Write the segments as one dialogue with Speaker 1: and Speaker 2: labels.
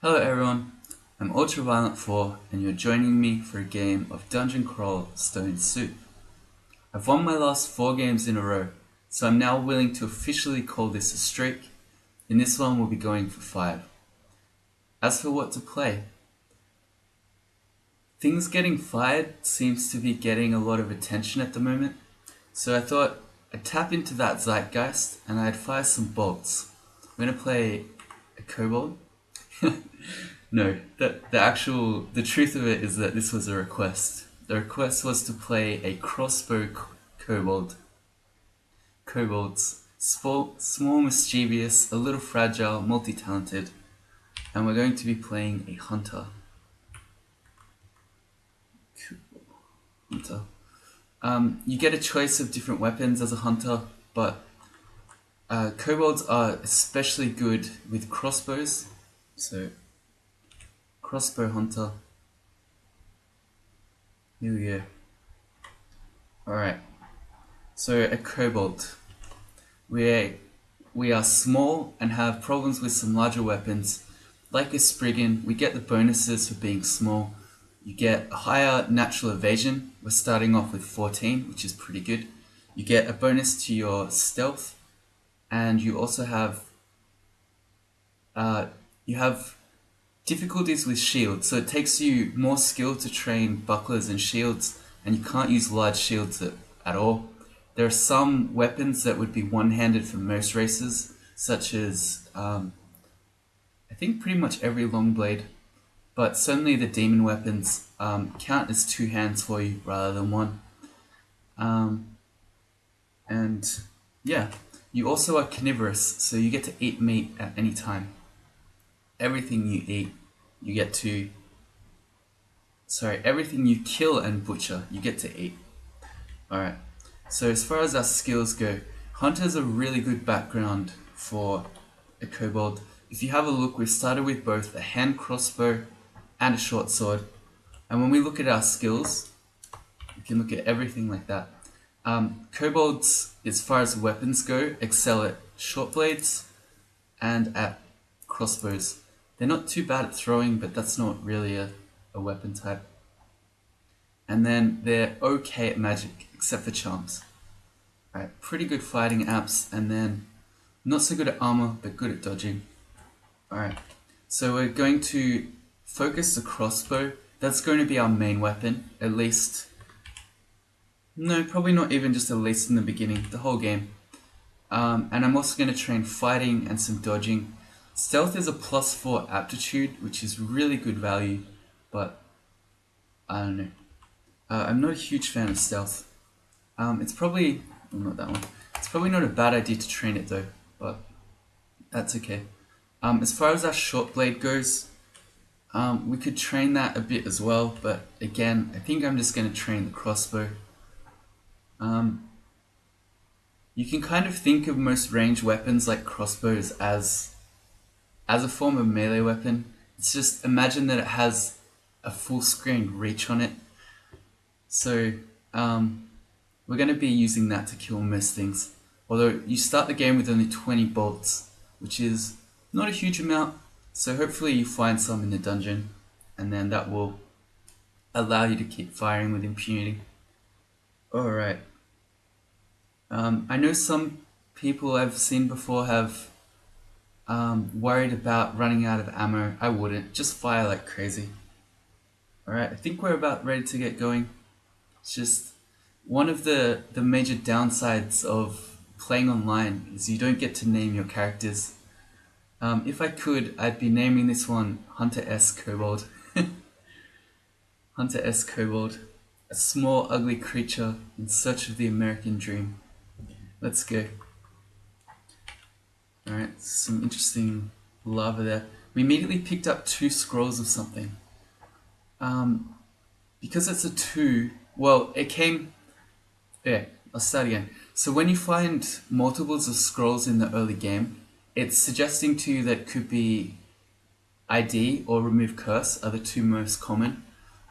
Speaker 1: Hello everyone, I'm Ultraviolent 4 and you're joining me for a game of Dungeon Crawl Stone Soup. I've won my last 4 games in a row, so I'm now willing to officially call this a streak. In this one we'll be going for 5. As for what to play, things getting fired seems to be getting a lot of attention at the moment, so I thought I'd tap into that zeitgeist and I'd fire some bolts. I'm going to play a Kobold. No, the truth of it is that this was a request. The request was to play a crossbow kobolds, small, mischievous, a little fragile, multi-talented, and we're going to be playing a hunter. Hunter. You get a choice of different weapons as a hunter, but kobolds are especially good with crossbows. So, crossbow hunter. Here we go. Alright, so a kobold. We are small and have problems with some larger weapons. Like a Spriggan, we get the bonuses for being small. You get a higher natural evasion. We're starting off with 14, which is pretty good. You get a bonus to your stealth, and you also have difficulties with shields. So it takes you more skill to train bucklers and shields, and you can't use large shields at all. There are some weapons that would be one-handed for most races, such as I think pretty much every long blade, but certainly the demon weapons count as 2 hands for you rather than 1. And yeah, you also are carnivorous, so you get to eat meat at any time. Everything you eat, you get to... Sorry, everything you kill and butcher, you get to eat. Alright, so as far as our skills go, Hunter's a really good background for a kobold. If you have a look, we've started with both a hand crossbow and a short sword. And when we look at our skills, we can look at everything like that. Kobolds, as far as weapons go, excel at short blades and at crossbows. They're not too bad at throwing, but that's not really a weapon type. And then they're okay at magic, except for charms. Alright, pretty good fighting apps, and then not so good at armor, but good at dodging. Alright, so we're going to focus the crossbow. That's going to be our main weapon, at least. No, probably not even just at least in the beginning, the whole game. And I'm also going to train fighting and some dodging. Stealth is a +4 aptitude, which is really good value, but I don't know. I'm not a huge fan of stealth. It's probably... not that one. It's probably not a bad idea to train it though, but that's okay. As far as our short blade goes, we could train that a bit as well, but again, I think I'm just going to train the crossbow. You can kind of think of most ranged weapons like crossbows as a form of melee weapon. It's just imagine that it has a full screen reach on it. So we're going to be using that to kill most things. Although you start the game with only 20 bolts, which is not a huge amount. So hopefully you find some in the dungeon, and then that will allow you to keep firing with impunity. Alright. I know some people I've seen before have worried about running out of ammo. I wouldn't. Just fire like crazy. Alright, I think we're about ready to get going. It's just one of the major downsides of playing online is you don't get to name your characters. If I could, I'd be naming this one Hunter S. Kobold. Hunter S. Kobold. A small, ugly creature in search of the American dream. Let's go. Alright, some interesting lava there. We immediately picked up 2 scrolls of something. Because it's a 2, well, it came... Yeah, I'll start again. So when you find multiples of scrolls in the early game, it's suggesting to you that it could be ID or remove curse are the 2 most common.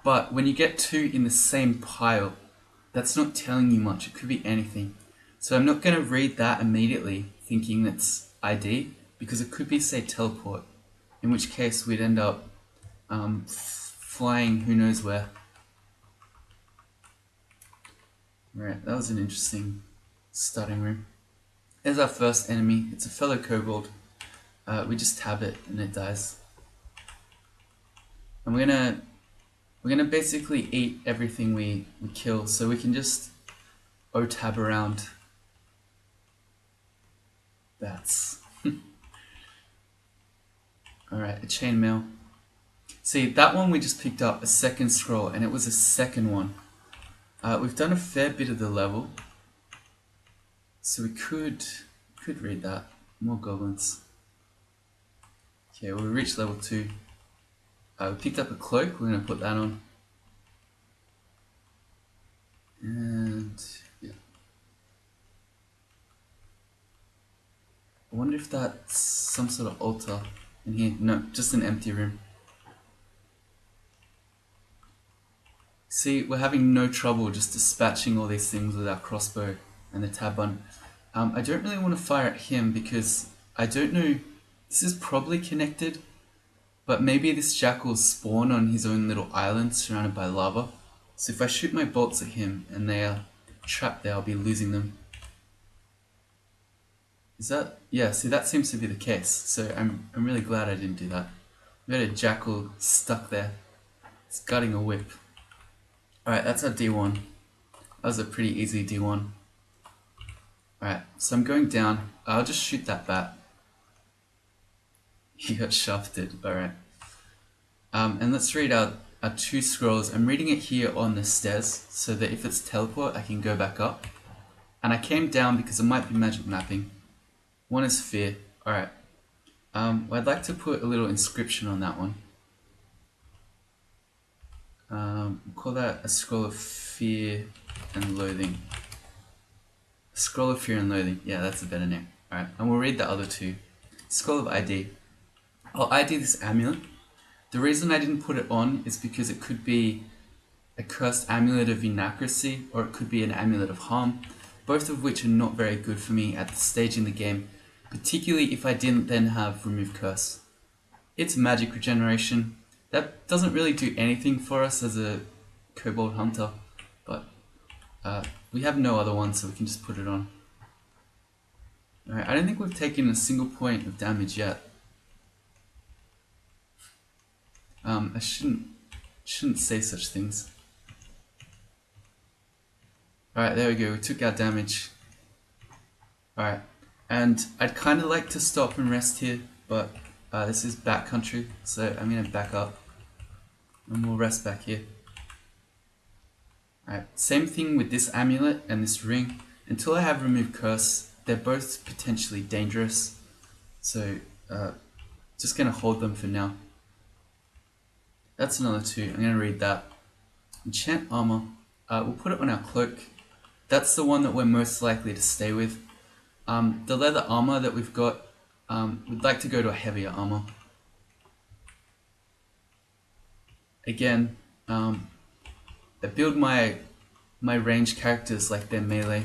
Speaker 1: But when you get 2 in the same pile, that's not telling you much. It could be anything. So I'm not going to read that immediately thinking that's ID, because it could be, say, teleport. in which case we'd end up flying who knows where. Right, that was an interesting starting room. There's our first enemy. It's a fellow kobold. We just tab it and it dies. And we're gonna basically eat everything we kill, so we can just O-tab around bats. Alright, a chainmail. See, that one we just picked up, a second scroll, and it was a second one. We've done a fair bit of the level, so we could read that. More goblins. Okay, we reached level 2. We picked up a cloak, we're going to put that on. And yeah. I wonder if that's some sort of altar in here. No, just an empty room. See, we're having no trouble just dispatching all these things with our crossbow and the tab button. I don't really want to fire at him because I don't know, this is probably connected, but maybe this jackal spawned on his own little island surrounded by lava. So if I shoot my bolts at him and they are trapped there, I'll be losing them. Is that? Yeah, see that seems to be the case. So I'm really glad I didn't do that. We got a jackal stuck there. It's gutting a whip. Alright, that's our D1. That was a pretty easy D1. Alright, so I'm going down. I'll just shoot that bat. He got shafted. Alright. And let's read our 2 scrolls. I'm reading it here on the stairs, so that if it's teleport, I can go back up. And I came down because it might be magic mapping. One is fear. Alright. Well, I'd like to put a little inscription on that one. We'll call that a scroll of fear and loathing. A scroll of fear and loathing. Yeah, that's a better name. Alright, and we'll read the other 2. Scroll of ID. I'll ID this amulet. The reason I didn't put it on is because it could be a cursed amulet of inaccuracy, or it could be an amulet of harm, both of which are not very good for me at this stage in the game, particularly if I didn't then have remove curse. It's magic regeneration. That doesn't really do anything for us as a Kobold Hunter, but we have no other one, so we can just put it on. Alright, I don't think we've taken a single point of damage yet. I shouldn't say such things. Alright, there we go, we took our damage. Alright, and I'd kind of like to stop and rest here, but this is back country, so I'm going to back up. And we'll rest back here. Alright, same thing with this amulet and this ring. Until I have remove curse, they're both potentially dangerous. So, just going to hold them for now. That's another 2. I'm going to read that. Enchant armor. We'll put it on our cloak. That's the one that we're most likely to stay with. The leather armor that we've got, we'd like to go to a heavier armor. Again, I build my range characters like they're melee.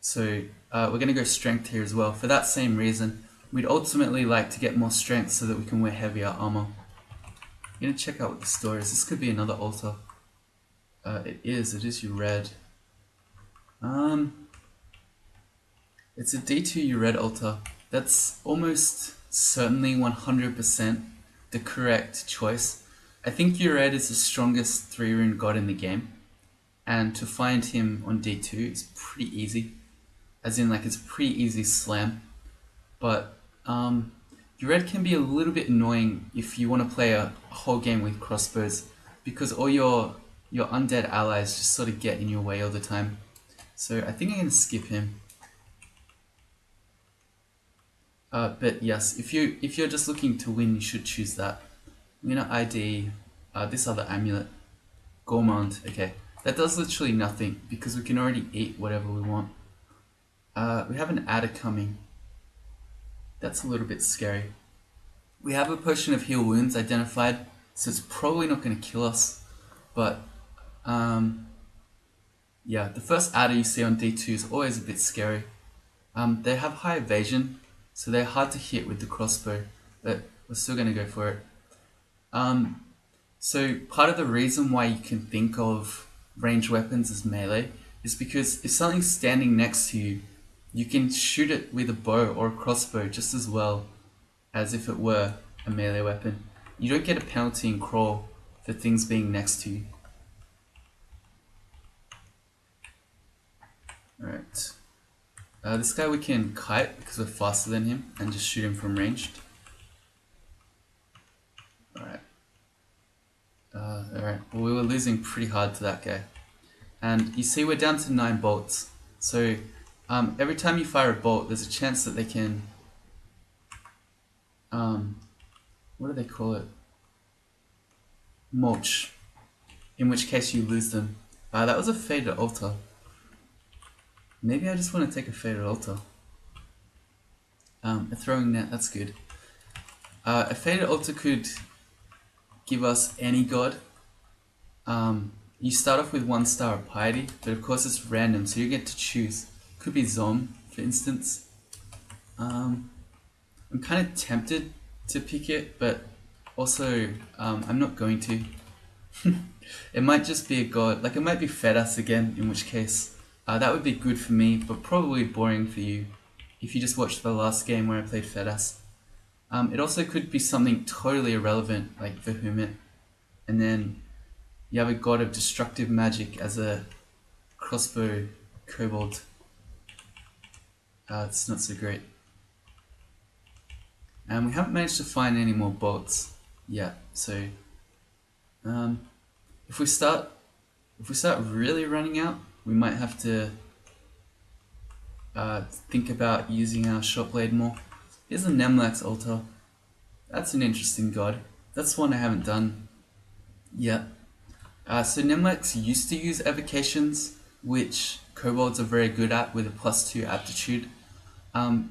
Speaker 1: So we're going to go strength here as well. For that same reason, we'd ultimately like to get more strength so that we can wear heavier armor. I'm going to check out what the store is. This could be another altar. It is you red. It's a D2 you red altar. That's almost certainly 100% the correct choice. I think Ured is the strongest 3-rune god in the game, and to find him on D2 is pretty easy. As in, like, it's a pretty easy slam. But Ured can be a little bit annoying if you want to play a whole game with crossbows, because all your undead allies just sort of get in your way all the time. So I think I'm going to skip him. But yes, if you're just looking to win, you should choose that. I'm gonna ID this other amulet, Gourmand. Okay, that does literally nothing because we can already eat whatever we want. We have an adder coming. That's a little bit scary. We have a potion of heal wounds identified, so it's probably not going to kill us. But yeah, the first adder you see on D2 is always a bit scary. They have high evasion, so they're hard to hit with the crossbow, but we're still gonna go for it. So part of the reason why you can think of ranged weapons as melee is because if something's standing next to you, you can shoot it with a bow or a crossbow just as well as if it were a melee weapon. You don't get a penalty in crawl for things being next to you. Alright. This guy we can kite because we're faster than him and just shoot him from ranged. Alright. Alright, well, we were losing pretty hard to that guy. And you see we're down to 9 bolts. So every time you fire a bolt, there's a chance that they can... what do they call it? Mulch. In which case you lose them. That was a faded altar. Maybe I just want to take a faded altar. A throwing net, that's good. A faded altar could give us any god. You start off with 1 star of piety, but of course it's random, so you get to choose. Could be Zom, for instance. I'm kind of tempted to pick it, but also I'm not going to. It might just be a god, like it might be Fedas again, in which case that would be good for me, but probably boring for you if you just watched the last game where I played Fedas. It also could be something totally irrelevant, like Vehement, and then you have a god of destructive magic as a crossbow kobold. It's not so great. And we haven't managed to find any more bolts yet, so if we start really running out, we might have to think about using our short blade more. Here's a Nemelex altar. That's an interesting god. That's one I haven't done yet. So Nemelex used to use evocations, which kobolds are very good at with a +2 aptitude.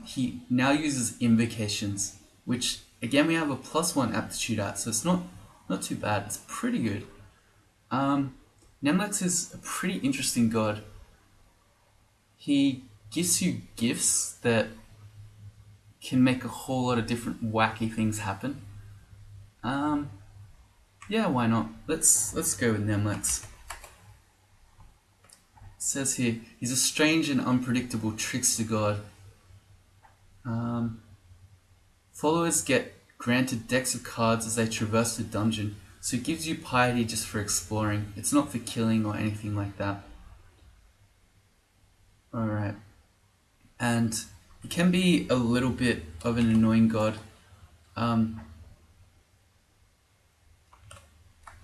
Speaker 1: He now uses invocations, which again we have a +1 aptitude at, so it's not too bad. It's pretty good. Nemelex is a pretty interesting god. He gives you gifts that can make a whole lot of different wacky things happen. Yeah, why not? Let's go with Nemelex. It says here, he's a strange and unpredictable trickster god. Followers get granted decks of cards as they traverse the dungeon, so it gives you piety just for exploring. It's not for killing or anything like that. Alright. And it can be a little bit of an annoying god.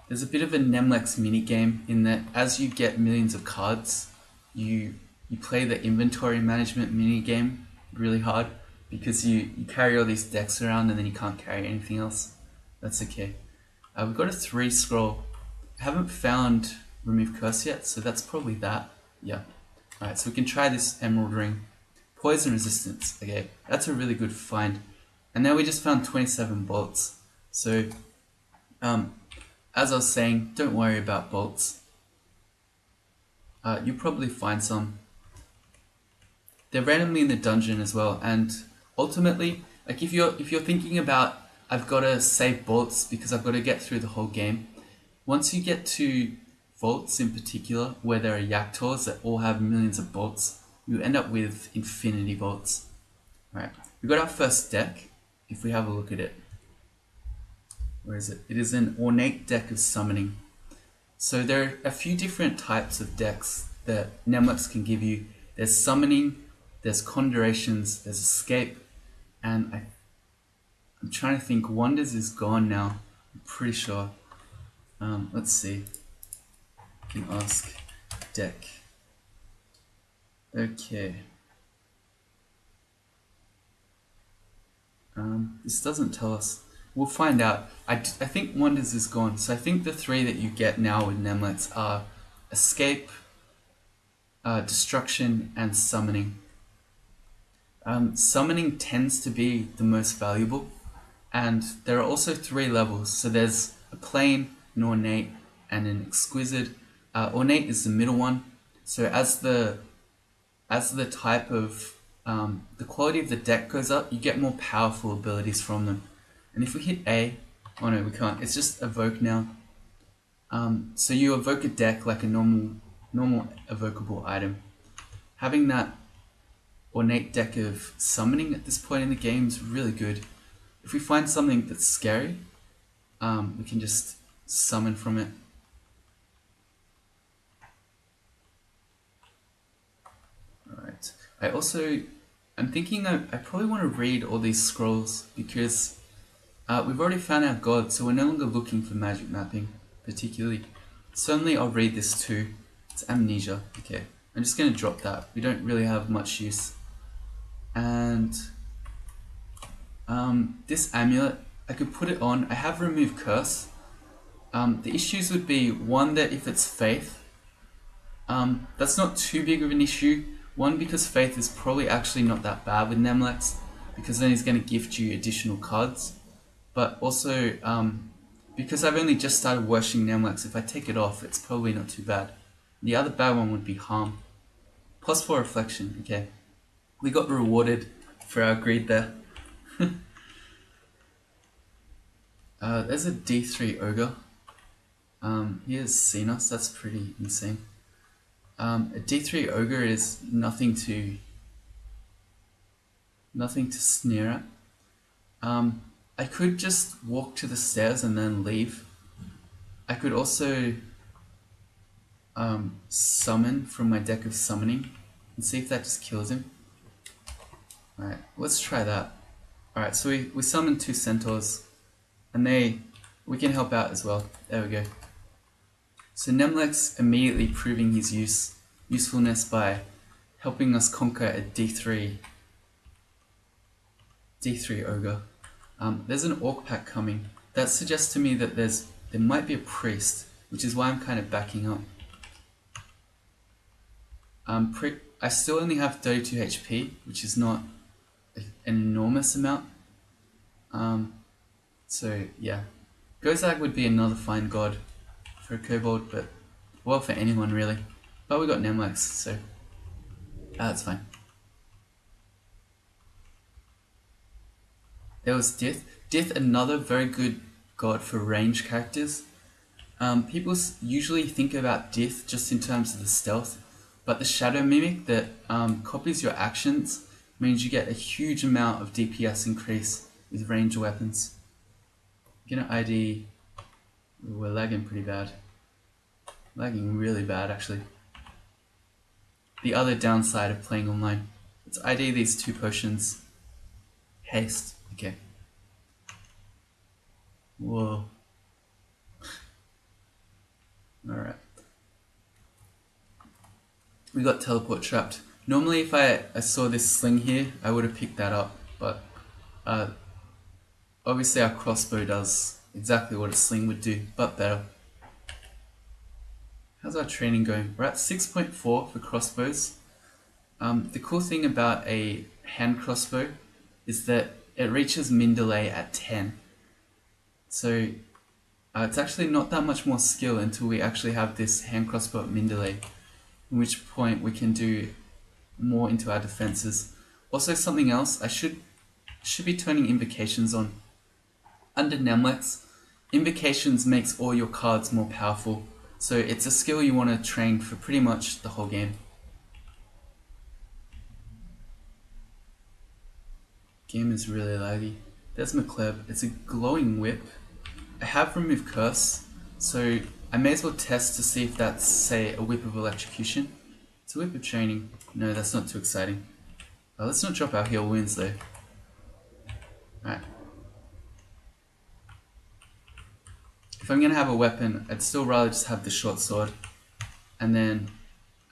Speaker 1: There's a bit of a Nemelex minigame in that as you get millions of cards, you play the inventory management minigame really hard because you carry all these decks around and then you can't carry anything else. That's okay. We've got a 3 scroll. I haven't found remove curse yet, so that's probably that. Yeah. Alright, so we can try this emerald ring. Poison resistance. Okay, that's a really good find. And now we just found 27 bolts. So, as I was saying, don't worry about bolts. You'll probably find some. They're randomly in the dungeon as well, and ultimately, like if you're thinking about I've got to save bolts because I've got to get through the whole game. Once you get to vaults in particular, where there are Yaktors that all have millions of bolts, you end up with infinity bolts. Alright, we've got our first deck, if we have a look at it. Where is it? It is an ornate deck of summoning. So there are a few different types of decks that Nemelex can give you. There's summoning, there's conjurations, there's escape, and I'm trying to think, Wonders is gone now, I'm pretty sure. Let's see. I can ask deck. Okay. This doesn't tell us. We'll find out. I think Wonders is gone, so I think the 3 that you get now with Nemelex are Escape, Destruction, and Summoning. Summoning tends to be the most valuable, and there are also 3 levels. So there's a plain, an ornate, and an exquisite. Ornate is the middle one. So as the type of the quality of the deck goes up, you get more powerful abilities from them. And if we hit A, oh no, we can't. It's just evoke now. So you evoke a deck like a normal evocable item. Having that ornate deck of summoning at this point in the game is really good. If we find something that's scary, we can just summon from it. Alright. I'm thinking I probably want to read all these scrolls because we've already found our god, so we're no longer looking for magic mapping, particularly. Certainly I'll read this too. It's amnesia. Okay. I'm just going to drop that. We don't really have much use. And this amulet, I could put it on. I have removed curse. The issues would be, one, that if it's faith, that's not too big of an issue. One, because faith is probably actually not that bad with Nemelex, because then he's going to gift you additional cards. But also, because I've only just started worshipping Nemelex, if I take it off, it's probably not too bad. The other bad one would be harm. +4 reflection, okay. We got rewarded for our greed there. There's a D3 ogre. He has seen us, that's pretty insane. A D3 ogre is nothing to sneer at. I could just walk to the stairs and then leave. I could also summon from my deck of summoning and see if that just kills him. Alright, let's try that. Alright, so we summoned 2 centaurs and we can help out as well. There we go. So Nemelex immediately proving his usefulness by helping us conquer a D3 ogre. There's an orc pack coming. That suggests to me that there might be a priest, which is why I'm kind of backing up. I still only have 32 HP, which is not an enormous amount. So yeah, Gozag would be another fine god for a kobold, but well, for anyone really. But we got Nemelex, so that's fine. There was Dith. Dith, another very good god for range characters. People usually think about Dith just in terms of the stealth, but the Shadow Mimic that copies your actions means you get a huge amount of DPS increase with ranged weapons. I'm gonna ID. We're lagging pretty bad. Lagging really bad, actually. The other downside of playing online. Let's ID these 2 potions. Haste. Okay. Whoa. Alright. We got teleport trapped. Normally if I saw this sling here, I would have picked that up, but obviously our crossbow does exactly what a sling would do, but better. How's our training going? We're at 6.4 for crossbows. The cool thing about a hand crossbow is that it reaches min delay at 10. So it's actually not that much more skill until we actually have this hand crossbow at min delay, in which point we can do more into our defenses. Also something else, I should be turning invocations on. Under Nemelex, invocations makes all your cards more powerful, so it's a skill you want to train for pretty much the whole game. Game is really laggy. There's McCleb. It's a glowing whip. I have removed curse, so I may as well test to see if that's, say, a whip of electrocution. It's a whip of training. No, that's not too exciting. Let's not drop our heal wounds though. Alright. If I'm gonna have a weapon, I'd still rather just have the short sword, and then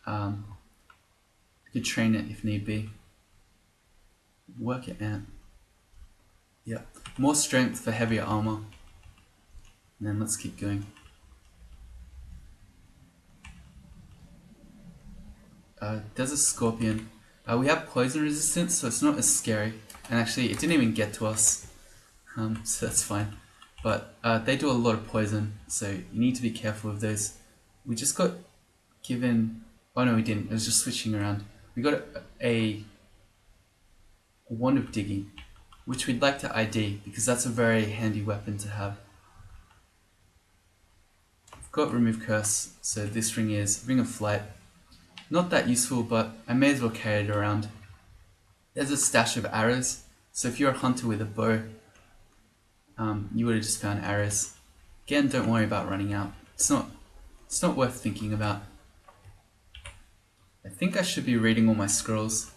Speaker 1: I could train it if need be. Work it out. Yeah, more strength for heavier armor. And then let's keep going. There's a scorpion. We have poison resistance, so it's not as scary. And actually, it didn't even get to us, so that's fine. But they do a lot of poison, so you need to be careful of those. We just got given... Oh no, we didn't. It was just switching around. We got a wand of digging. which we'd like to ID because that's a very handy weapon to have. I've got remove curse, so this ring is Ring of Flight. Not that useful, but I may as well carry it around. There's a stash of arrows, so if you're a hunter with a bow, you would have just found arrows. Again, don't worry about running out. It's not worth thinking about. I think I should be reading all my scrolls.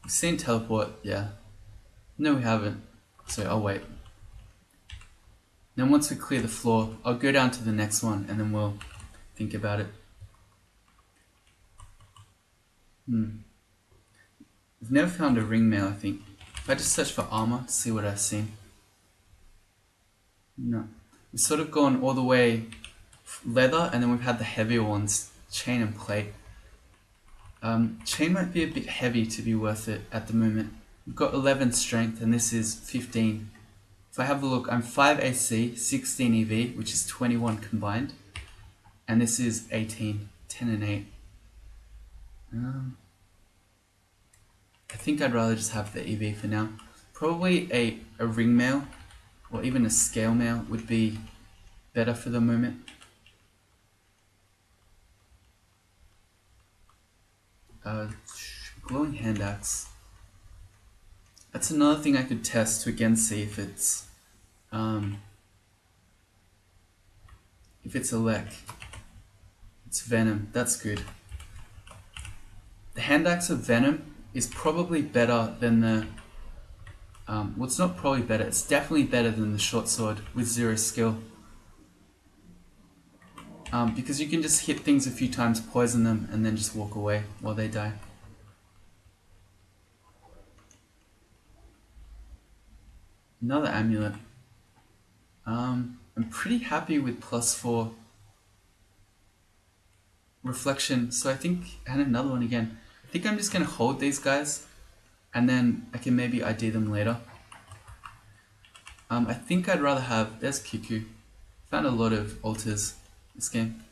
Speaker 1: We've seen teleport, yeah. No, we haven't, so I'll wait. Then once we clear the floor, I'll go down to the next one and then we'll think about it. I've never found a ring mail, I think. If I just search for armor to see what I've seen. No. We've sort of gone all the way leather and then we've had the heavier ones, chain and plate. Chain might be a bit heavy to be worth it at the moment. We've got 11 strength and this is 15. If I have a look, I'm 5 AC, 16 EV, which is 21 combined. And this is 18, 10 and 8. I think I'd rather just have the EV for now. Probably a ring mail or even a scale mail would be better for the moment. Glowing hand axe. That's another thing I could test to again see if it's a lek. It's venom. That's good. The hand axe of venom is probably better than the well, it's not probably better, it's definitely better than the short sword with 0 skill. Because you can just hit things a few times, poison them, and then just walk away while they die. Another amulet. I'm pretty happy with +4 reflection, so I think, and another one again. I think I'm just going to hold these guys, and then I can maybe ID them later. I think I'd rather have, there's KoHu. Found a lot of altars this game.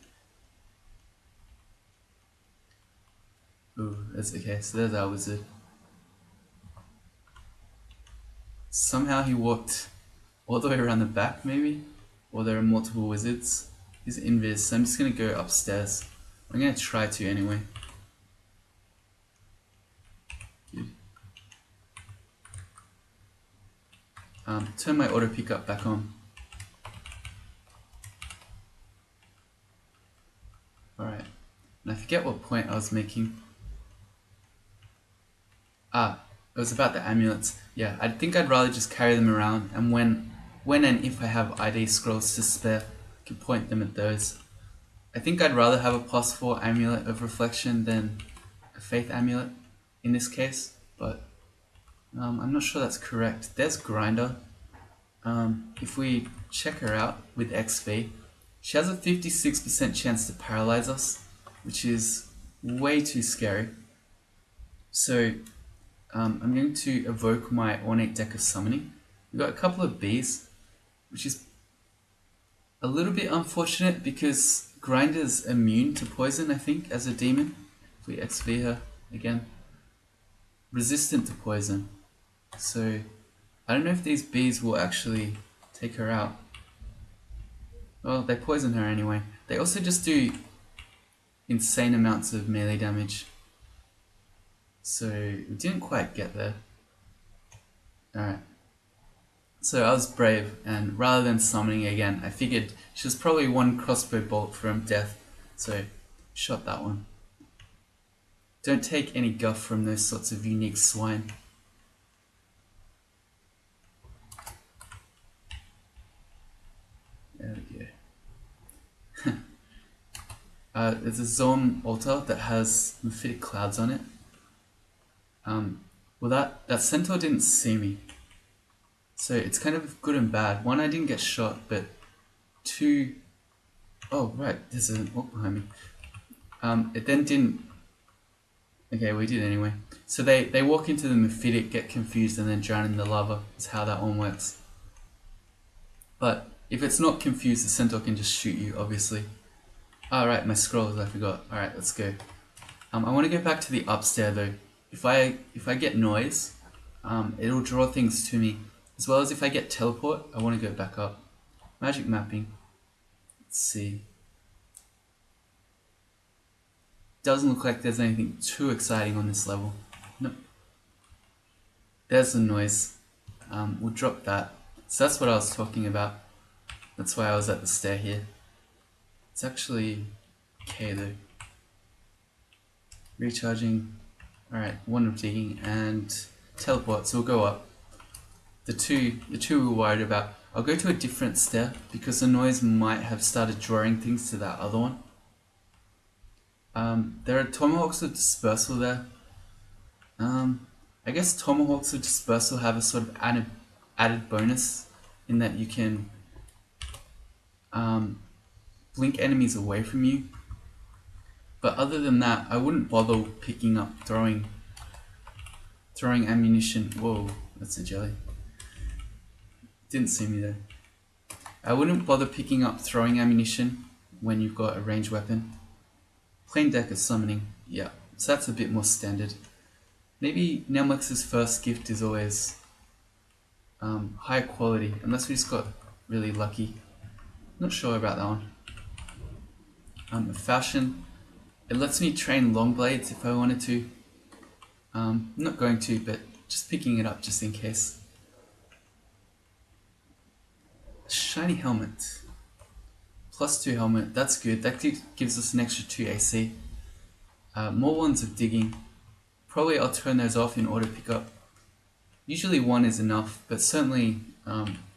Speaker 1: Ooh, that's okay, so there's our wizard. Somehow he walked all the way around the back maybe? Or there are multiple wizards. He's invis, so I'm just going to go upstairs. I'm going to try to anyway. Good. Turn my auto pickup back on. Alright, and I forget what point I was making. It was about the amulets. Yeah, I think I'd rather just carry them around, and when and if I have ID scrolls to spare, I can point them at those. I think I'd rather have a +4 amulet of reflection than a faith amulet in this case, but I'm not sure that's correct. There's Grinder. If we check her out with XV, she has a 56% chance to paralyze us, which is way too scary. So I'm going to evoke my ornate deck of summoning. We've got a couple of bees, which is a little bit unfortunate because Grinder's immune to poison, I think, as a demon. If we XV her again. Resistant to poison. So I don't know if these bees will actually take her out. Well, they poison her anyway. They also just do insane amounts of melee damage. So we didn't quite get there. Alright. So I was brave, and rather than summoning again, I figured she was probably one crossbow bolt from death. So shot that one. Don't take any guff from those sorts of unique swine. There we go. There's a zone altar that has mephitic clouds on it. Well, that centaur didn't see me. So it's kind of good and bad. One, I didn't get shot, but two... Oh, right, there's an orc behind me. It then didn't... Okay, we did anyway. So they walk into the mephitic, get confused, and then drown in the lava. Is how that one works. But if it's not confused, the centaur can just shoot you, obviously. Right, my scrolls, I forgot. Alright, let's go. I want to go back to the upstairs though. If I get noise, it'll draw things to me. As well as if I get teleport, I want to go back up. Magic mapping. Let's see. Doesn't look like there's anything too exciting on this level. Nope. There's the noise. We'll drop that. So that's what I was talking about. That's why I was at the stair here. It's actually okay though. Recharging. Alright, one of digging and teleport, so we'll go up. The two we were worried about. I'll go to a different stair because the noise might have started drawing things to that other one. There are tomahawks of dispersal there. I guess tomahawks of dispersal have a sort of added bonus in that you can blink enemies away from you. But other than that, I wouldn't bother picking up throwing ammunition. Whoa, that's a jelly. Didn't see me there. I wouldn't bother picking up throwing ammunition when you've got a ranged weapon. Plain deck of summoning, yeah, so that's a bit more standard. Maybe Nemelex's first gift is always high quality, unless we just got really lucky. Not sure about that one. Fashion, it lets me train long blades if I wanted to. I'm not going to, but just picking it up just in case. Shiny helmet. +2 helmet, that's good. That gives us an extra 2 AC. More ones of digging. Probably I'll turn those off in order to pick up. Usually 1 is enough, but certainly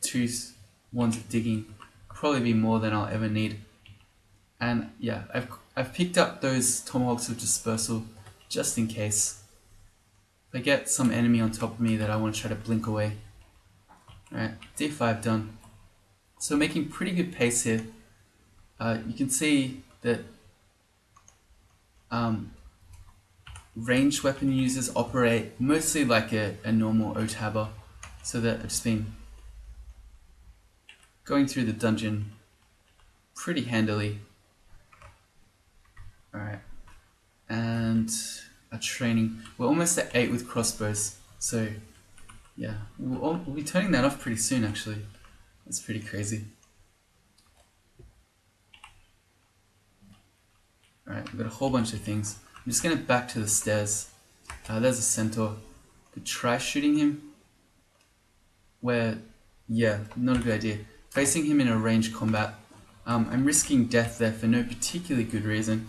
Speaker 1: 2 ones of digging probably be more than I'll ever need. And yeah, I've picked up those tomahawks of dispersal just in case. If I get some enemy on top of me that I want to try to blink away. Alright, D5 done. So making pretty good pace here. You can see that ranged weapon users operate mostly like a normal O-tabber, so that I've just been going through the dungeon pretty handily. Alright, and a training. We're almost at 8 with crossbows, so yeah, we'll be turning that off pretty soon actually. That's pretty crazy. Alright, we've got a whole bunch of things. I'm just going to back to the stairs. There's a centaur. Could try shooting him. Yeah, not a good idea. Facing him in a ranged combat. I'm risking death there for no particularly good reason.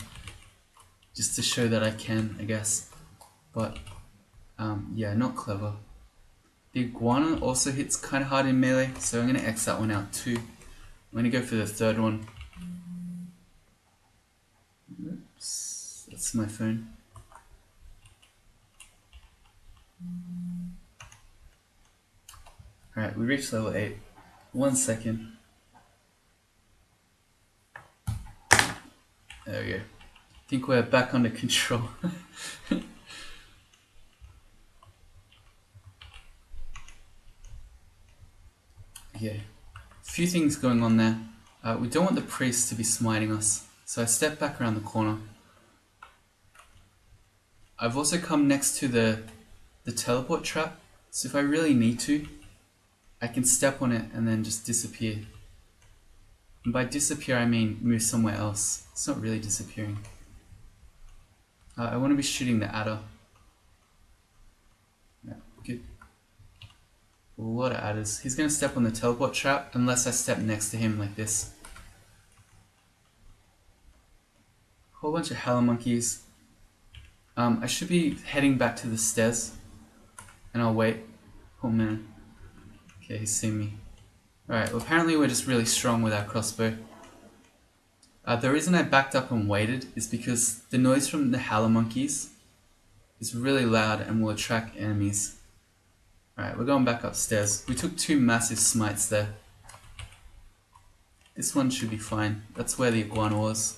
Speaker 1: Just to show that I can, I guess. But, yeah, not clever. The iguana also hits kind of hard in melee, so I'm going to X that one out too. I'm going to go for the third one. Oops, that's my phone. Alright, we reached level 8. 1 second. There we go. I think we're back under control. Okay, a few things going on there. We don't want the priest to be smiting us, so I step back around the corner. I've also come next to the teleport trap, so if I really need to, I can step on it and then just disappear. And by disappear I mean move somewhere else. It's not really disappearing. I want to be shooting the adder. Yeah, good. A lot of adders. He's going to step on the teleport trap unless I step next to him like this. Whole bunch of howler monkeys. I should be heading back to the stairs. And I'll wait. Oh man. Okay, he's seen me. Alright, well apparently we're just really strong with our crossbow. The reason I backed up and waited is because the noise from the howler monkeys is really loud and will attract enemies. Alright, we're going back upstairs. We took 2 massive smites there. This one should be fine. That's where the iguana was.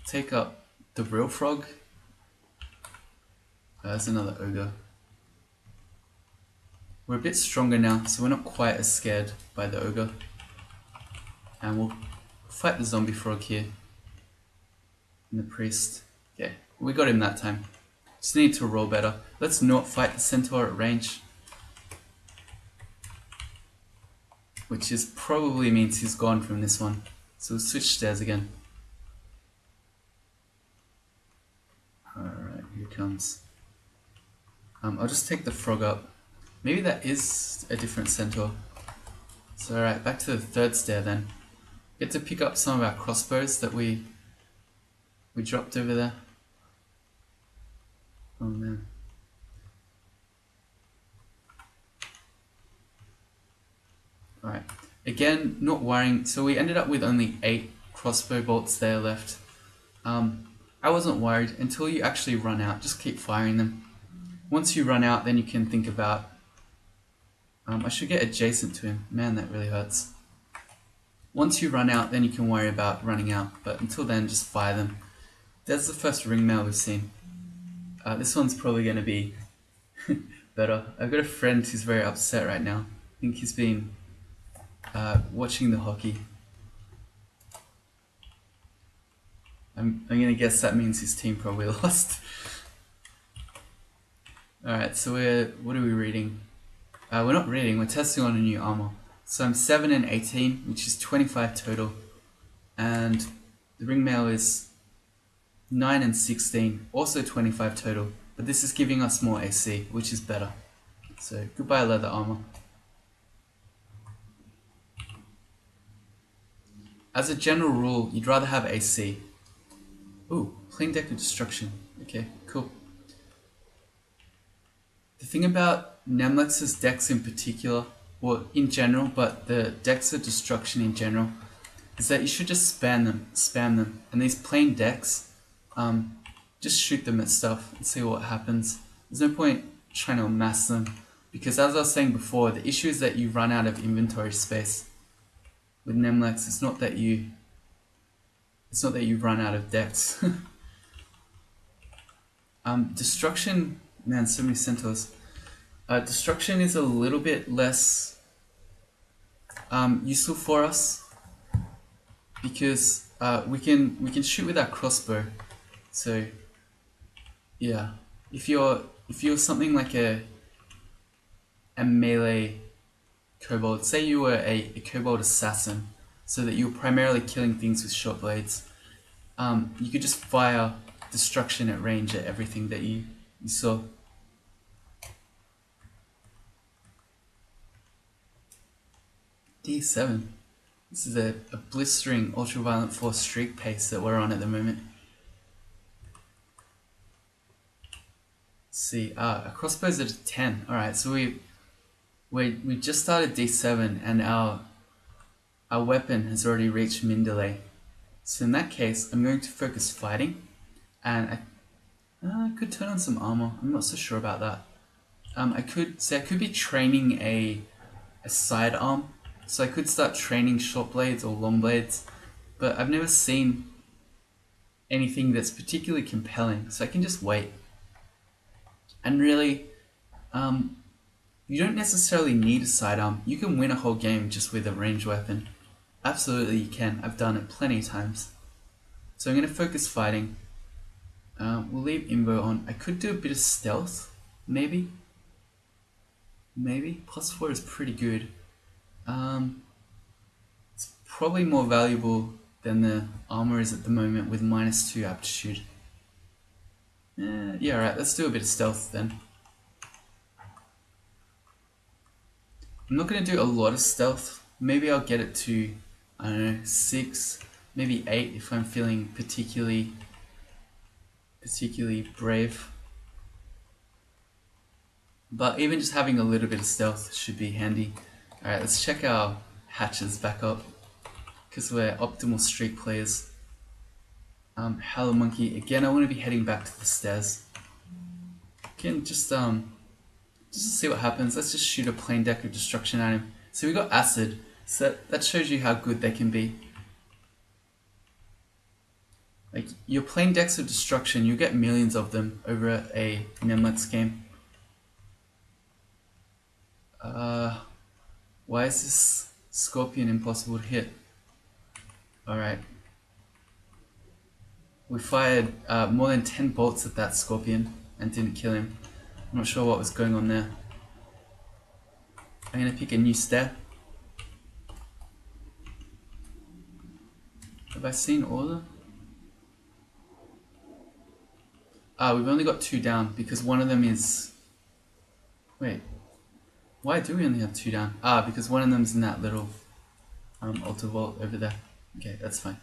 Speaker 1: Take up the real frog. There's another ogre. We're a bit stronger now, so we're not quite as scared by the ogre. And we'll fight the zombie frog here. And the priest. Okay, we got him that time. Just need to roll better. Let's not fight the centaur at range. Which is probably means he's gone from this one. So we'll switch stairs again. Alright, here comes. I'll just take the frog up. Maybe that is a different centaur. So alright, back to the third stair then. Get to pick up some of our crossbows that we dropped over there. Oh man. Alright, again, not worrying. So we ended up with only 8 crossbow bolts there left. I wasn't worried until you actually run out. Just keep firing them. Once you run out, then you can think about... I should get adjacent to him. Man, that really hurts. Once you run out, then you can worry about running out. But until then, just fire them. That's the first ringmail we've seen. This one's probably going to be better. I've got a friend who's very upset right now. I think he's been watching the hockey. I'm going to guess that means his team probably lost. Alright, so what are we reading? We're not reading, we're testing on a new armor. So I'm 7 and 18, which is 25 total. And the ringmail is 9 and 16, also 25 total. But this is giving us more AC, which is better. So goodbye leather armor. As a general rule, you'd rather have AC. Ooh, plain deck of destruction. Okay, cool. The thing about Nemelex's decks in particular, or in general, but the decks of destruction in general, is that you should just spam them. And these plain decks, just shoot them at stuff and see what happens. There's no point trying to amass them, because as I was saying before, the issue is that you run out of inventory space. With Nemelex, it's not that you run out of decks. Destruction, man, so many centaurs. Destruction is a little bit less useful for us because we can shoot with our crossbow. So yeah, if you're something like a melee kobold, say you were a kobold assassin, so that you're primarily killing things with short blades, you could just fire destruction at range at everything that you saw. D7. This is a blistering ultraviolet force streak pace that we're on at the moment. Let's see, a crossbow's at a 10. Alright, so we just started D7 and our weapon has already reached min delay. So in that case, I'm going to focus fighting, and I could turn on some armor. I'm not so sure about that. I could be training a sidearm, so I could start training short blades or long blades, but I've never seen anything that's particularly compelling, so I can just wait. And really, you don't necessarily need a sidearm. You can win a whole game just with a ranged weapon. Absolutely you can. I've done it plenty of times. So I'm going to focus fighting. We'll leave Imbo on. I could do a bit of stealth, maybe. Maybe. +4 is pretty good. It's probably more valuable than the armor is at the moment with -2 aptitude. Yeah, alright, let's do a bit of stealth then. I'm not going to do a lot of stealth. Maybe I'll get it to, I don't know, 6, maybe 8 if I'm feeling particularly brave. But even just having a little bit of stealth should be handy. Alright, let's check our hatches back up, because we're optimal streak players. Hello Monkey, again I want to be heading back to the stairs. Again, just to see what happens, let's just shoot a plain deck of destruction at him. So we got acid, so that shows you how good they can be. Like, your plain decks of destruction, you get millions of them over a Nemelex game. Why is this scorpion impossible to hit? Alright. We fired more than 10 bolts at that scorpion. and didn't kill him. I'm not sure what was going on there. I'm gonna pick a new step. Have I seen all of them? We've only got 2 down because one of them is... Wait, why do we only have 2 down? Because one of them's in that little altar vault over there. Okay, that's fine.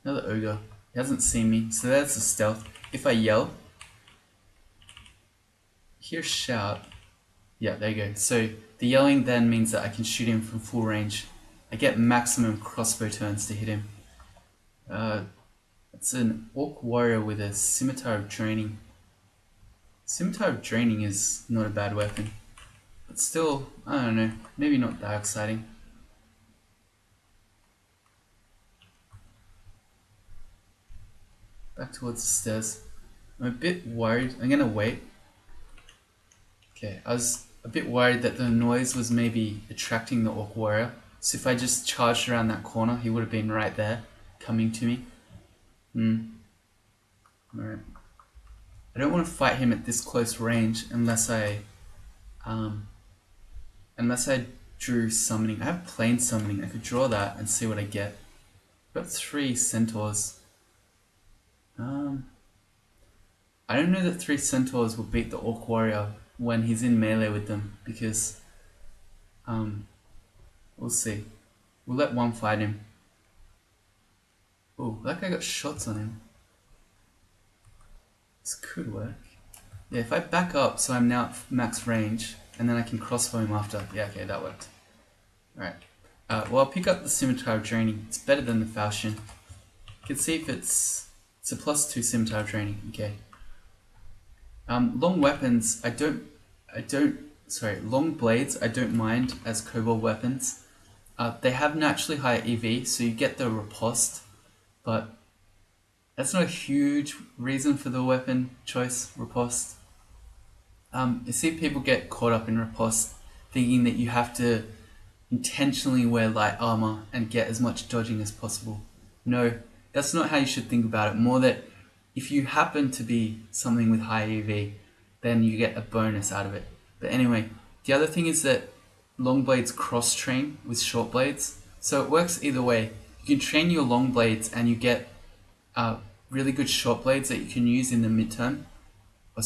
Speaker 1: Another ogre. He hasn't seen me, so that's a stealth. If I yell, hear shout. Yeah, there you go. So the yelling then means that I can shoot him from full range. I get maximum crossbow turns to hit him. It's an orc warrior with a scimitar of draining. Scimitar of draining is not a bad weapon, but still, I don't know, maybe not that exciting. Back towards the stairs. I'm a bit worried. I'm gonna wait. Okay, I was a bit worried that the noise was maybe attracting the orc warrior. So if I just charged around that corner, he would have been right there, coming to me. Alright. I don't want to fight him at this close range unless I drew summoning. I have plain summoning. I could draw that and see what I get. I've got 3 centaurs. I don't know that 3 centaurs will beat the orc warrior when he's in melee with them because we'll see. We'll let one fight him. Oh, that guy got shots on him. This could work. Yeah, if I back up so I'm now at max range and then I can crossbow him after. Yeah, okay, that worked. Alright. Well, I'll pick up the scimitar of draining. It's better than the falchion. You can see if it's a +2 scimitar of draining. Okay. Long weapons, long blades I don't mind as kobold weapons. They have naturally higher EV, so you get the riposte, but that's not a huge reason for the weapon choice, riposte. You see people get caught up in riposte, thinking that you have to intentionally wear light armor and get as much dodging as possible. No, that's not how you should think about it. More that if you happen to be something with high EV, then you get a bonus out of it. But anyway, the other thing is that long blades cross-train with short blades. So it works either way. You can train your long blades and you get really good short blades that you can use in the midterm,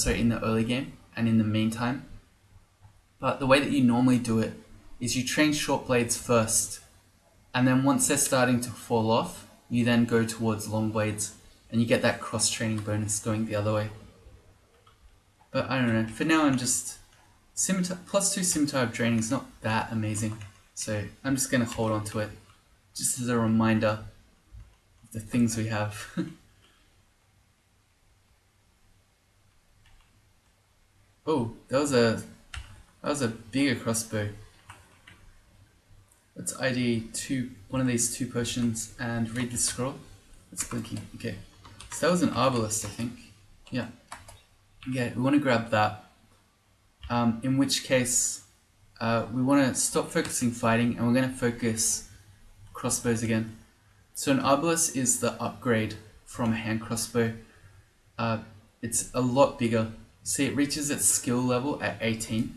Speaker 1: in the early game and in the meantime. But the way that you normally do it is you train short blades first, and then once they're starting to fall off, you then go towards long blades, and you get that cross-training bonus going the other way. But I don't know, for now I'm just... +2 scimitar of draining is not that amazing, so I'm just going to hold on to it, just as a reminder of the things we have. Oh, that was a bigger crossbow. Let's ID one of these 2 potions and read the scroll. It's blinking. Okay. So that was an arbalist, I think. Yeah. Yeah, we want to grab that. In which case, we want to stop focusing fighting and we're going to focus crossbows again. So an arbalist is the upgrade from a hand crossbow. It's a lot bigger. See, it reaches its skill level at 18.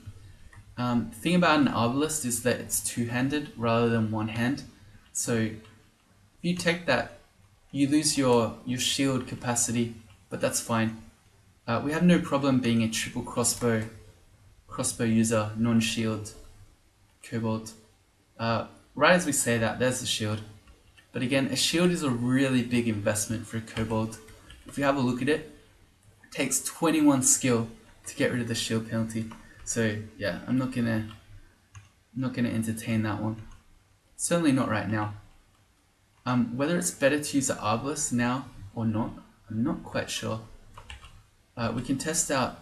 Speaker 1: The thing about an arbalist is that it's 2-handed rather than 1 hand. So if you take that, you lose your shield capacity, but that's fine. We have no problem being a triple crossbow user, non-shield kobold. Right as we say that, there's the shield. But again, a shield is a really big investment for a kobold. If you have a look at it, it takes 21 skill to get rid of the shield penalty. So yeah, I'm not gonna entertain that one. Certainly not right now. Whether it's better to use the arbalist now or not, I'm not quite sure. We can test out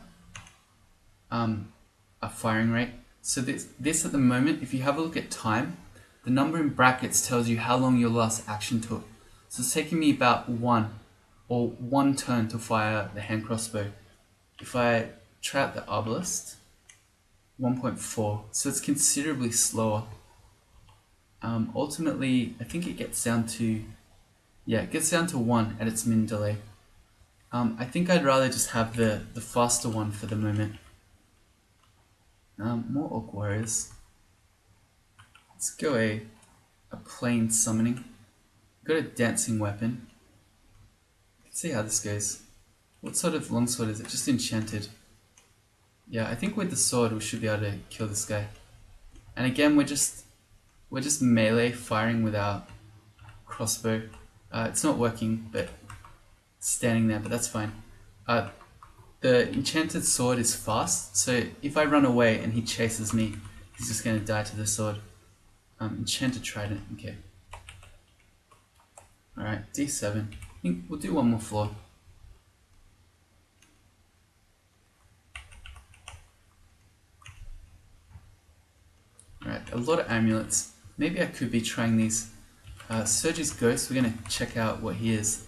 Speaker 1: a firing rate. So this at the moment, if you have a look at time, the number in brackets tells you how long your last action took. So it's taking me about 1 turn to fire the hand crossbow. If I try out the arbalist, 1.4, so it's considerably slower. Ultimately, I think it gets down to 1 at its min delay. I think I'd rather just have the faster one for the moment. More Orc Warriors. Let's go a plain summoning. Got a dancing weapon. Let's see how this goes. What sort of longsword is it? Just enchanted. Yeah, I think with the sword we should be able to kill this guy. And again, we're just melee firing with our crossbow. It's not working, but it's standing there, but that's fine. The enchanted sword is fast, so if I run away and he chases me, he's just going to die to the sword. Enchanted trident, okay. Alright, D7. I think we'll do one more floor. Alright, a lot of amulets. Maybe I could be trying these. Surge's Ghost, we're going to check out what he is.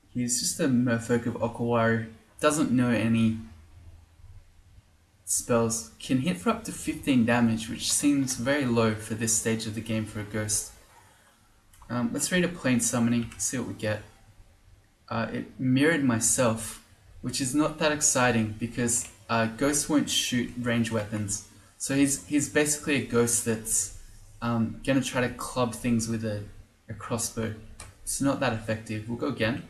Speaker 1: He's just a merfolk of Okawaru. Doesn't know any spells. Can hit for up to 15 damage, which seems very low for this stage of the game for a ghost. Let's read a plain summoning, see what we get. It mirrored myself, which is not that exciting because ghosts won't shoot range weapons. So he's basically a ghost that's gonna try to club things with a crossbow. It's not that effective. We'll go again.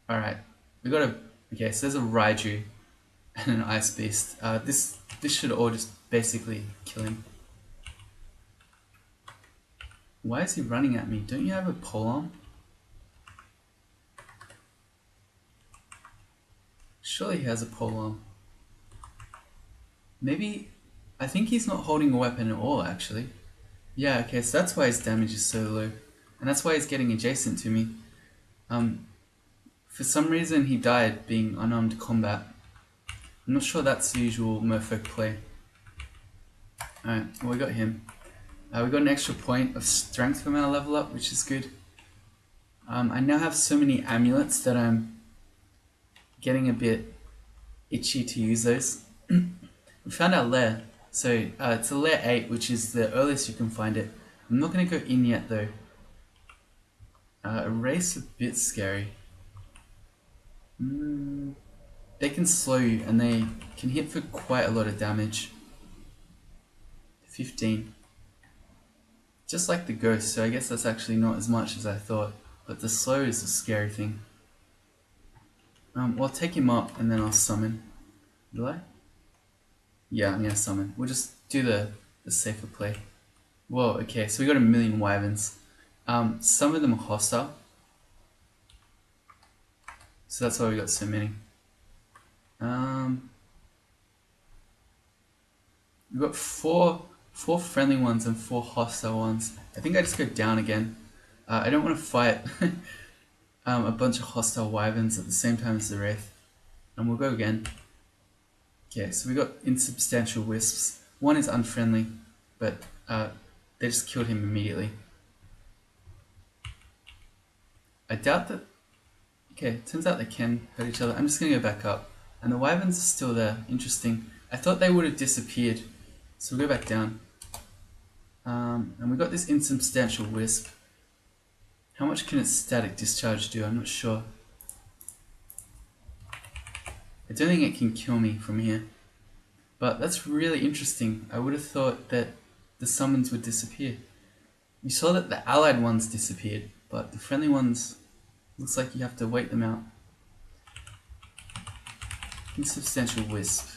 Speaker 1: Alright, we got okay, so there's a Raiju and an Ice Beast. This should all just basically kill him. Why is he running at me? Don't you have a polearm? Surely he has a polearm. Maybe, I think he's not holding a weapon at all actually. Yeah, okay, so that's why his damage is so low. And that's why he's getting adjacent to me. For some reason he died being unarmed combat. I'm not sure that's the usual merfolk play. Alright, well we got him. We got an extra point of strength from our level up, which is good. I now have so many amulets that I'm getting a bit itchy to use those. We found our lair. So it's a lair 8, which is the earliest you can find it. I'm not going to go in yet though. Erase a bit scary. They can slow you and they can hit for quite a lot of damage. 15. Just like the ghost, so I guess that's actually not as much as I thought. But the slow is the scary thing. Well, I'll take him up and then I'll summon. Will I? Yeah, I'm gonna summon. We'll just do the safer play. Whoa, okay, so we got a million wyverns. Some of them are hostile. So that's why we got so many. We've got four friendly ones and 4 hostile ones. I think I just go down again. I don't want to fight a bunch of hostile wyverns at the same time as the wraith. And we'll go again. Okay, so we got insubstantial wisps. One is unfriendly, but they just killed him immediately. I doubt that... Okay, turns out they can hurt each other. I'm just going to go back up. And the wyverns are still there. Interesting. I thought they would have disappeared. So we'll go back down. And we got this insubstantial wisp. How much can its static discharge do? I'm not sure. I don't think it can kill me from here. But that's really interesting. I would have thought that the summons would disappear. You saw that the allied ones disappeared, but the friendly ones, looks like you have to wait them out. Insubstantial wisp.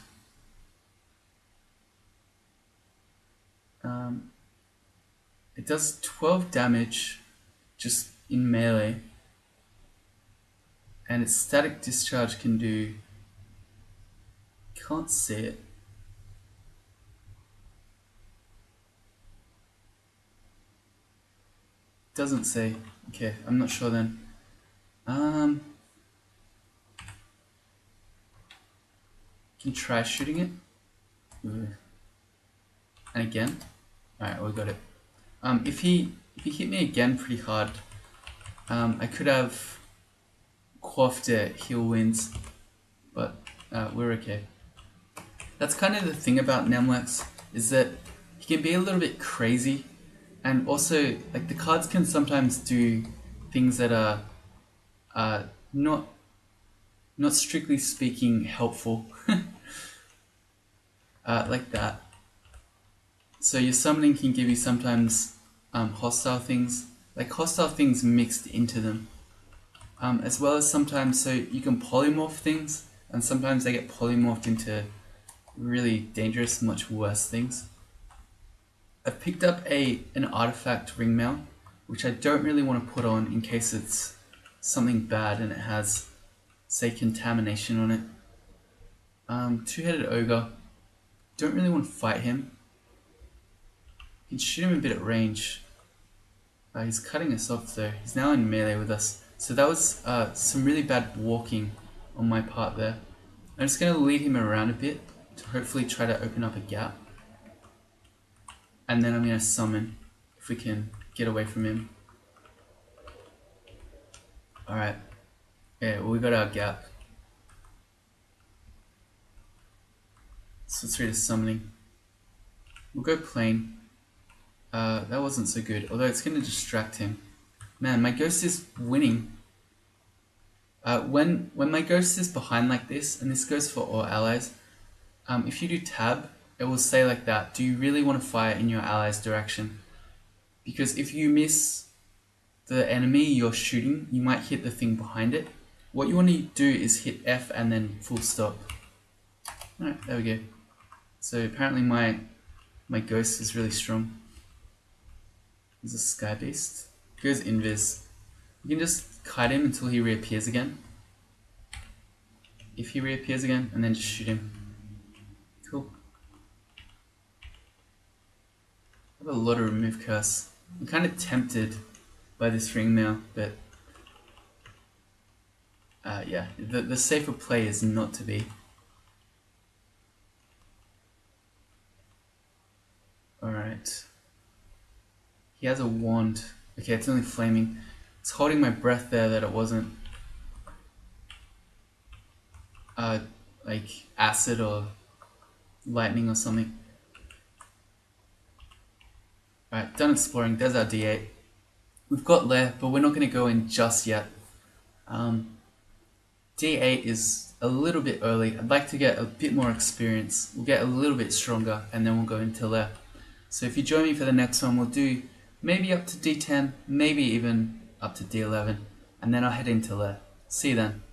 Speaker 1: It does 12 damage just in melee, and its static discharge can do... Can't see it. Doesn't say. Okay, I'm not sure then. Can try shooting it. Ooh. And again. Alright, we got it. If he hit me again pretty hard, I could have quaffed a heal wounds, but we're okay. That's kind of the thing about Nemelex, is that he can be a little bit crazy, and also like the cards can sometimes do things that are not not strictly speaking helpful. Like that. So your summoning can give you sometimes hostile things, like hostile things mixed into them. As well as sometimes, so you can polymorph things, and sometimes they get polymorphed into really dangerous, much worse things. I've picked up an artifact ringmail, which I don't really want to put on in case it's something bad and it has, say, contamination on it. Two-headed ogre. Don't really want to fight him. You can shoot him a bit at range. He's cutting us off though. He's now in melee with us. So that was some really bad walking on my part there. I'm just going to lead him around a bit to hopefully try to open up a gap. And then I'm going to summon if we can get away from him. Alright. Yeah, well, we got our gap. So let's read the summoning. We'll go plain. That wasn't so good, although it's going to distract him. Man, my ghost is winning. When my ghost is behind like this, and this goes for all allies, if you do tab, it will say like that, do you really want to fire in your ally's direction? Because if you miss the enemy you're shooting, you might hit the thing behind it. What you want to do is hit F and then full stop. Alright, there we go. So apparently my ghost is really strong. He's a sky beast. Goes invis. You can just kite him until he reappears again. If he reappears again, and then just shoot him. Cool. I have a lot of remove curse. I'm kind of tempted by this ringmail, but yeah, the safer play is not to be. Alright. He has a wand. Okay, it's only flaming. It's holding my breath there that it wasn't like acid or lightning or something. Alright, done exploring. There's our D8. We've got Lair, but we're not going to go in just yet. D8 is a little bit early. I'd like to get a bit more experience. We'll get a little bit stronger and then we'll go into Lair. So if you join me for the next one, we'll do maybe up to D10, maybe even up to D11, and then I'll head into Lair. See you then.